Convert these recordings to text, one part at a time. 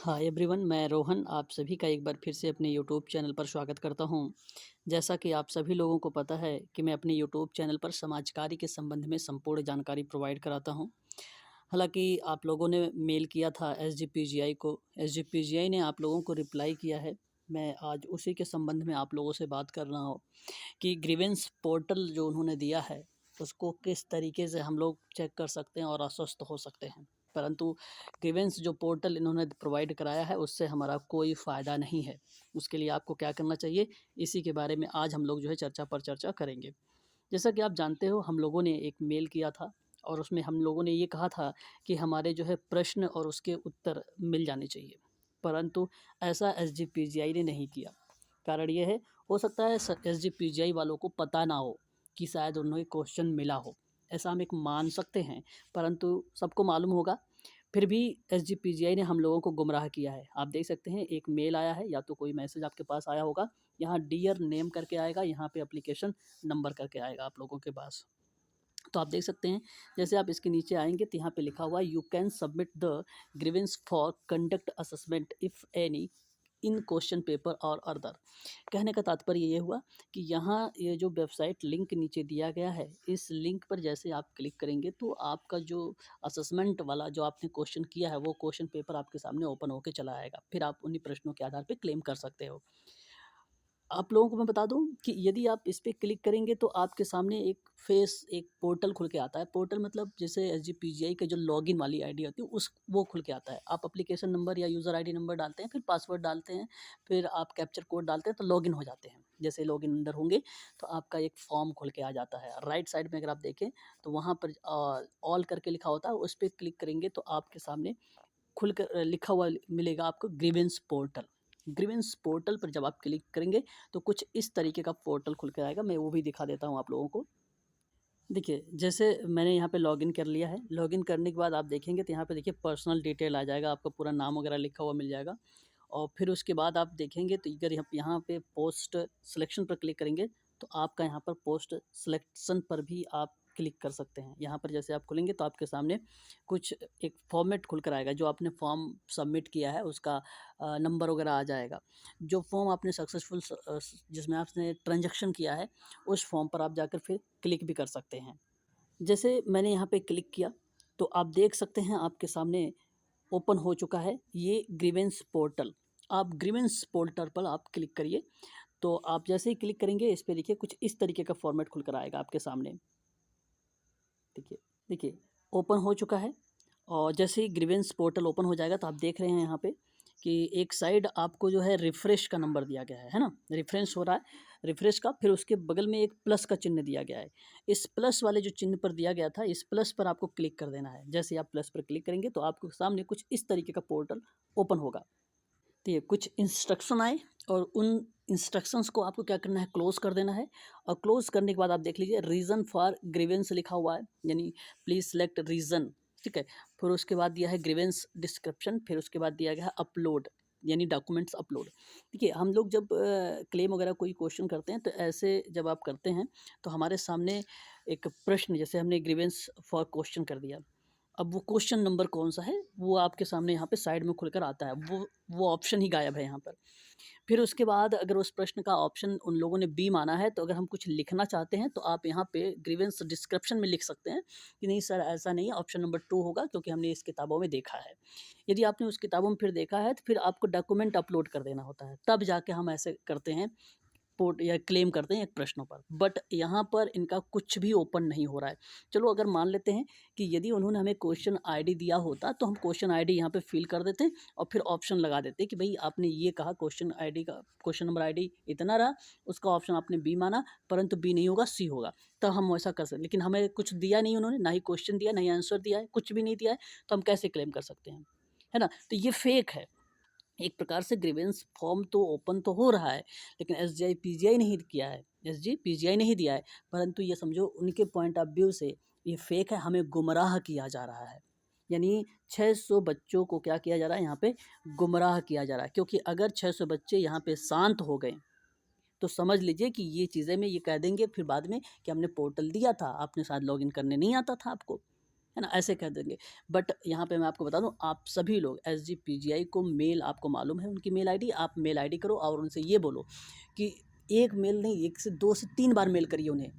Hi everyone, मैं रोहन आप सभी का एक बार फिर से अपने यूट्यूब चैनल पर स्वागत करता हूं। जैसा कि आप सभी लोगों को पता है कि मैं अपने यूट्यूब चैनल पर समाज कार्य के संबंध में संपूर्ण जानकारी प्रोवाइड कराता हूं। हालांकि आप लोगों ने मेल किया था एसजीपीजीआई को, एसजीपीजीआई ने आप लोगों को रिप्लाई किया है। मैं आज उसी के संबंध में आप लोगों से बात कर रहा हूँ कि ग्रीवेंस पोर्टल जो उन्होंने दिया है उसको किस तरीके से हम लोग चेक कर सकते हैं और आश्वस्त हो सकते हैं। परंतु ग्रीवेंस जो पोर्टल इन्होंने प्रोवाइड कराया है उससे हमारा कोई फ़ायदा नहीं है। उसके लिए आपको क्या करना चाहिए, इसी के बारे में आज हम लोग जो है चर्चा पर चर्चा करेंगे। जैसा कि आप जानते हो, हम लोगों ने एक मेल किया था और उसमें हम लोगों ने ये कहा था कि हमारे जो है प्रश्न और उसके उत्तर मिल जाने चाहिए, परंतु ऐसा एसजीपीजीआई ने नहीं किया। कारण ये है, हो सकता है एसजीपीजीआई वालों को पता ना हो कि शायद उन्हें क्वेश्चन मिला हो, ऐसा हम एक मान सकते हैं। परंतु सबको मालूम होगा, फिर भी एसजीपीजीआई ने हम लोगों को गुमराह किया है। आप देख सकते हैं, एक मेल आया है या तो कोई मैसेज आपके पास आया होगा। यहाँ डियर नेम करके आएगा, यहाँ पे एप्लीकेशन नंबर करके आएगा आप लोगों के पास। तो आप देख सकते हैं, जैसे आप इसके नीचे आएंगे तो यहाँ पे लिखा हुआ है you can submit the grievance for conduct assessment if any in question paper और अदर। कहने का तात्पर्य ये हुआ कि यहाँ ये जो वेबसाइट लिंक नीचे दिया गया है, इस लिंक पर जैसे आप क्लिक करेंगे तो आपका जो असेसमेंट वाला जो आपने क्वेश्चन किया है वो क्वेश्चन पेपर आपके सामने ओपन होकर चला आएगा। फिर आप उन्हीं प्रश्नों के आधार पर क्लेम कर सकते हो। आप लोगों को मैं बता दूं कि यदि आप इस पे क्लिक करेंगे तो आपके सामने एक पोर्टल खुल के आता है। पोर्टल मतलब जैसे एसजीपीजीआई के जो लॉगिन वाली आईडी होती है उस वो खुल के आता है। आप एप्लीकेशन नंबर या यूज़र आईडी नंबर डालते हैं, फिर पासवर्ड डालते हैं, फिर आप कैप्चर कोड डालते हैं तो लॉगिन हो जाते हैं। जैसे लॉगिन अंदर होंगे तो आपका एक फॉर्म खुल के आ जाता है। राइट साइड में अगर आप देखें तो वहाँ पर ऑल करके लिखा होता है, उस पर क्लिक करेंगे तो आपके सामने खुल कर लिखा हुआ मिलेगा आपको ग्रीवेंस पोर्टल। ग्रीवेंस पोर्टल पर जब आप क्लिक करेंगे तो कुछ इस तरीके का पोर्टल खुल के आएगा। मैं वो भी दिखा देता हूँ आप लोगों को। देखिए, जैसे मैंने यहाँ पे लॉगिन कर लिया है। लॉगिन करने के बाद आप देखेंगे तो यहाँ पे देखिए पर्सनल डिटेल आ जाएगा, आपका पूरा नाम वगैरह लिखा हुआ मिल जाएगा। और फिर उसके बाद आप देखेंगे तो अगर यहाँ पे पोस्ट सिलेक्शन पर क्लिक करेंगे तो आपका यहाँ पर पोस्ट सिलेक्शन पर भी आप क्लिक कर सकते हैं। यहाँ पर जैसे आप खुलेंगे तो आपके सामने कुछ एक फॉर्मेट खुल कर आएगा। जो आपने फॉर्म सबमिट किया है उसका नंबर वगैरह आ जाएगा। जो फॉर्म आपने सक्सेसफुल जिसमें आपने ट्रांजेक्शन किया है उस फॉर्म पर आप जाकर फिर क्लिक भी कर सकते हैं। जैसे मैंने यहाँ पे क्लिक किया तो आप देख सकते हैं आपके सामने ओपन हो चुका है ये ग्रीवेंस पोर्टल। आप ग्रीवेंस पोर्टल पर आप क्लिक करिए तो आप जैसे ही क्लिक करेंगे इस पे देखिए कुछ इस तरीके का फॉर्मेट खुल कर आएगा आपके सामने। देखिए, देखिए ओपन हो चुका है। और जैसे ही ग्रीवेंस पोर्टल ओपन हो जाएगा तो आप देख रहे हैं यहाँ पे कि एक साइड आपको जो है रिफ़्रेश का नंबर दिया गया है ना? रिफ़्रेश हो रहा है, रिफ़्रेश का, फिर उसके बगल में एक प्लस का चिन्ह दिया गया है। इस प्लस वाले जो चिन्ह पर दिया गया था, इस प्लस पर आपको क्लिक कर देना है। जैसे ही आप प्लस पर क्लिक करेंगे तो आपके सामने कुछ इस तरीके का पोर्टल ओपन होगा। तो ये कुछ इंस्ट्रक्शन आए और उन इंस्ट्रक्शंस को आपको क्या करना है, क्लोज़ कर देना है। और क्लोज़ करने के बाद आप देख लीजिए रीज़न फॉर ग्रीवेंस लिखा हुआ है, यानी प्लीज़ सेलेक्ट रीज़न, ठीक है। फिर उसके बाद दिया है ग्रीवेंस डिस्क्रिप्शन, फिर उसके बाद दिया गया है अपलोड, यानी डॉक्यूमेंट्स अपलोड। देखिए, हम लोग जब क्लेम वगैरह कोई क्वेश्चन करते हैं तो ऐसे जब आप करते हैं तो हमारे सामने एक प्रश्न, जैसे हमने ग्रीवेंस फॉर क्वेश्चन कर दिया, अब वो क्वेश्चन नंबर कौन-सा है, वो आपके सामने यहाँ पे साइड में खुलकर आता है। वो ऑप्शन ही गायब है यहाँ पर। फिर उसके बाद अगर उस प्रश्न का ऑप्शन उन लोगों ने बी माना है, तो अगर हम कुछ लिखना चाहते हैं, तो आप यहाँ पे ग्रीवेंस डिस्क्रिप्शन में लिख सकते हैं कि नहीं सर, ऐसा नहीं है, ऑप्शन नंबर 2 होगा क्योंकि हमने इस किताबों में देखा है। यदि आपने उस किताबों में फिर देखा है, तो फिर आपको डॉक्यूमेंट अपलोड कर देना होता है। तब जाके हम ऐसे करते हैं, पोर्ट या क्लेम करते हैं एक प्रश्नों पर। बट यहाँ पर इनका कुछ भी ओपन नहीं हो रहा है। चलो अगर मान लेते हैं कि यदि उन्होंने हमें क्वेश्चन आईडी दिया होता तो हम क्वेश्चन आईडी यहाँ पे फिल कर देते और फिर ऑप्शन लगा देते कि भाई आपने ये कहा क्वेश्चन आईडी का, क्वेश्चन नंबर आईडी इतना रहा, उसका ऑप्शन आपने बी माना, परंतु बी नहीं होगा, सी होगा। तब हम वैसा कर सकते, लेकिन हमें कुछ दिया नहीं उन्होंने, ना ही क्वेश्चन दिया, ना ही आंसर दिया है, कुछ भी नहीं दिया है, तो हम कैसे क्लेम कर सकते हैं, है ना? तो ये फेक है। एक प्रकार से ग्रीवेंस फॉर्म तो ओपन तो हो रहा है, लेकिन एसजीआई पीजीआई नहीं किया है, एसजी पीजीआई नहीं दिया है, परंतु ये समझो उनके पॉइंट ऑफ व्यू से ये फेक है, हमें गुमराह किया जा रहा है। यानी 600 बच्चों को क्या किया जा रहा है, यहाँ पे गुमराह किया जा रहा है। क्योंकि अगर 600 बच्चे यहाँ पे शांत हो गए तो समझ लीजिए कि ये चीज़ें में ये कह देंगे फिर बाद में कि हमने पोर्टल दिया था, आपने शायद लॉगिन करने नहीं आता था आपको। है ना? ऐसे कह देंगे। बट यहाँ पे मैं आपको बता दूँ, आप सभी लोग एसजीपीजीआई को मेल, आपको मालूम है उनकी मेल आईडी, आप मेल आईडी करो और उनसे ये बोलो कि एक मेल नहीं, 1 से 2 से 3 बार मेल करिए उन्हें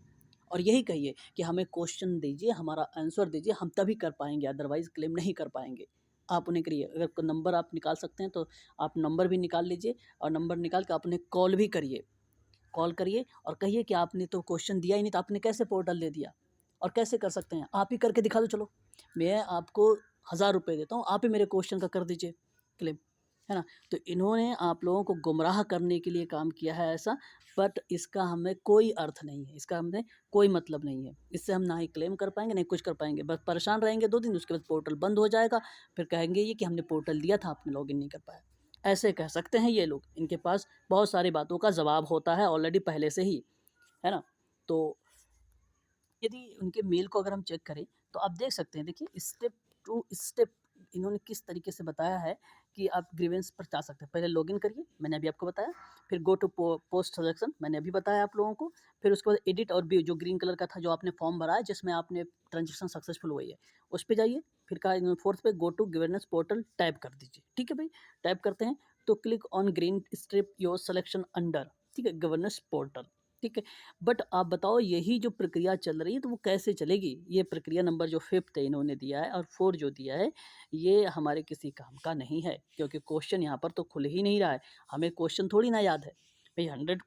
और यही कहिए कि हमें क्वेश्चन दीजिए, हमारा आंसर दीजिए, हम तभी कर पाएँगे, अदरवाइज़ क्लेम नहीं कर पाएँगे। आप उन्हें करिए, अगर कोई नंबर आप निकाल सकते हैं तो आप नंबर भी निकाल लीजिए और नंबर निकाल के आप उन्हें कॉल भी करिए। कॉल करिए और कहिए कि आपने तो क्वेश्चन दिया ही नहीं, तो आपने कैसे पोर्टल दे दिया? और कैसे कर सकते हैं? आप ही करके दिखा दो चलो। मैं आपको 1000 रुपए देता हूँ, आप ही मेरे क्वेश्चन का कर दीजिए क्लेम, है ना? तो इन्होंने आप लोगों को गुमराह करने के लिए काम किया है ऐसा, बट इसका हमें कोई अर्थ नहीं है, इसका हमें कोई मतलब नहीं है। इससे हम ना ही क्लेम कर पाएँगे, ना ही कुछ कर पाएँगे। बस परेशान रहेंगे 2 दिन, उसके बाद पोर्टल बंद हो जाएगा, फिर कहेंगे ये कि हमने पोर्टल दिया था, आपने लॉगिन नहीं कर पाया। ऐसे कह सकते हैं ये लोग, इनके पास बहुत सारी बातों का जवाब होता है ऑलरेडी पहले से ही, है ना? तो यदि उनके मेल को अगर हम चेक करें तो आप देख सकते हैं, देखिए स्टेप टू स्टेप इन्होंने किस तरीके से बताया है कि आप ग्रीवेंस पर जा सकते हैं। पहले लॉगिन करिए, मैंने अभी आपको बताया, फिर गो टू पोस्ट सजेक्शन, मैंने अभी बताया आप लोगों को, फिर उसके बाद एडिट और व्यू, जो ग्रीन कलर का था, जो आपने फॉर्म भरा है जिसमें आपने ट्रांजेक्शन सक्सेसफुल हुई है, उस पे जाइए। फिर कहा फोर्थ पे go to governance portal type कर दीजिए। ठीक है भाई, टाइप करते हैं तो click on green strip your selection under, ठीक है, गवर्नेंस पोर्टल। ठीक है, बट आप बताओ यही जो प्रक्रिया चल रही है तो वो कैसे चलेगी? ये प्रक्रिया नंबर जो 5th इन्होंने दिया है और 4 जो दिया है, ये हमारे किसी काम का नहीं है, क्योंकि क्वेश्चन यहाँ पर तो खुल ही नहीं रहा है। हमें क्वेश्चन थोड़ी ना याद है। भई 100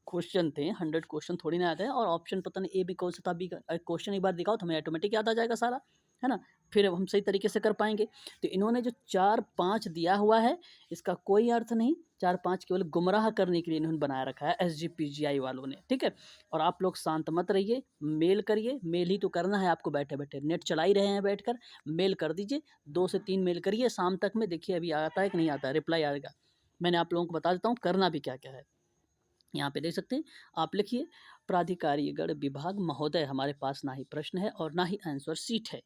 क्वेश्चन थे, 100 क्वेश्चन थोड़ी ना याद है और ऑप्शन पता नहीं ए बी कौन सा था, बी का क्वेश्चन एक बार दिखाओ तो हमें ऑटोमेटिक याद आ जाएगा सारा, है ना? फिर हम सही तरीके से कर पाएँगे। तो इन्होंने जो 4-5 दिया हुआ है, इसका कोई अर्थ नहीं, 4-5 केवल गुमराह करने के लिए इन्होंने बनाया रखा है एसजीपीजीआई वालों ने, ठीक है? और आप लोग शांत मत रहिए, मेल करिए, मेल ही तो करना है आपको बैठे-बैठे, नेट चला ही रहे हैं बैठकर, मेल कर दीजिए, 2 से 3 मेल करिए शाम तक में, देखिए अभी आता है कि नहीं आता है, रिप्लाई आएगा। मैंने आप लोगों को बता देता हूँ करना भी क्या-क्या है। यहाँ पे देख सकते हैं, आप लिखिए, प्राधिकारीगण विभाग महोदय, हमारे पास ना ही प्रश्न है और ना ही आंसर शीट है।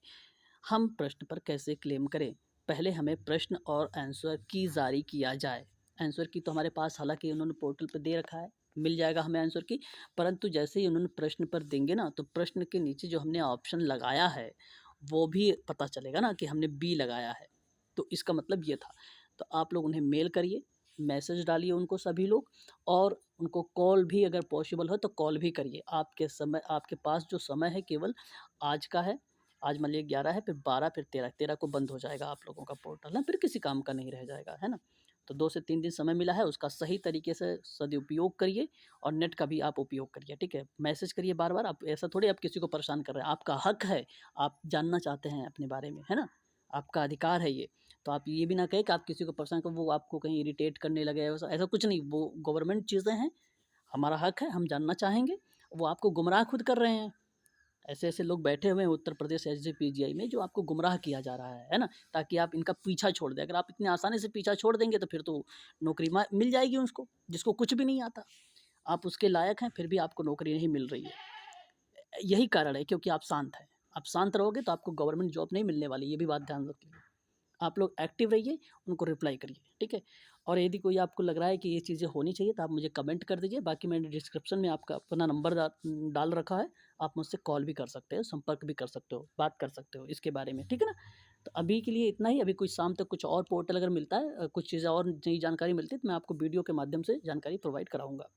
हम प्रश्न पर कैसे क्लेम करें? पहले हमें प्रश्न और आंसर की जारी किया जाए। आंसर की तो हमारे पास हालाँकि उन्होंने पोर्टल पे दे रखा है, मिल जाएगा हमें आंसर की, परंतु जैसे ही उन्होंने प्रश्न पर देंगे ना, तो प्रश्न के नीचे जो हमने ऑप्शन लगाया है, वो भी पता चलेगा ना कि हमने बी लगाया है। तो इसका मतलब ये था। तो आप लोग उन्हें मेल करिए, मैसेज डालिए उनको सभी लोग और उनको कॉल भी अगर पॉसिबल हो तो कॉल भी करिए। आपके पास जो समय है केवल आज का है। आज मान लीजिए 11 है, फिर 12, फिर 13, 13 को बंद हो जाएगा आप लोगों का पोर्टल ना, फिर किसी काम का नहीं रह जाएगा, है ना? तो 2 से 3 दिन समय मिला है, उसका सही तरीके से सदुपयोग करिए और नेट का भी आप उपयोग करिए, ठीक है? मैसेज करिए बार-बार, आप ऐसा थोड़ी आप किसी को परेशान कर रहे हैं, आपका हक है, आप जानना चाहते हैं अपने बारे में, है ना? आपका अधिकार है ये। तो आप ये भी ना कहें कि आप किसी को परेशान करो, वो आपको कहीं इरिटेट करने लगे, वैसा ऐसा कुछ नहीं, वो गवर्नमेंट चीज़ें हैं, हमारा हक है, हम जानना चाहेंगे, वो आपको गुमराह खुद कर रहे हैं। ऐसे-ऐसे लोग बैठे हुए हैं उत्तर प्रदेश एसजीपीजीआई में जो आपको गुमराह किया जा रहा है ना? ताकि आप इनका पीछा छोड़ दें। अगर आप इतनी आसानी से पीछा छोड़ देंगे तो फिर तो नौकरी मा मिल जाएगी उसको, जिसको कुछ भी नहीं आता। आप उसके लायक हैं, फिर भी आपको नौकरी नहीं मिल रही है। यही कारण है क्योंकि आप शांत हैं। आप शांत रहोगे तो आपको गवर्नमेंट जॉब नहीं मिलने वाली, ये भी बात ध्यान रखिए। आप लोग एक्टिव रहिए, उनको रिप्लाई करिए, ठीक है? और यदि कोई आपको लग रहा है कि ये चीज़ें होनी चाहिए तो आप मुझे कमेंट कर दीजिए, बाकी मैंने डिस्क्रिप्शन में आपका अपना नंबर डाल रखा है, आप मुझसे कॉल भी कर सकते हो, संपर्क भी कर सकते हो, बात कर सकते हो इसके बारे में, ठीक है ना? तो अभी के लिए इतना ही, अभी कुछ शाम तक कुछ और पोर्टल अगर मिलता है कुछ चीज़ें और नई जानकारी मिलती है तो मैं आपको वीडियो के माध्यम से जानकारी प्रोवाइड कराऊँगा।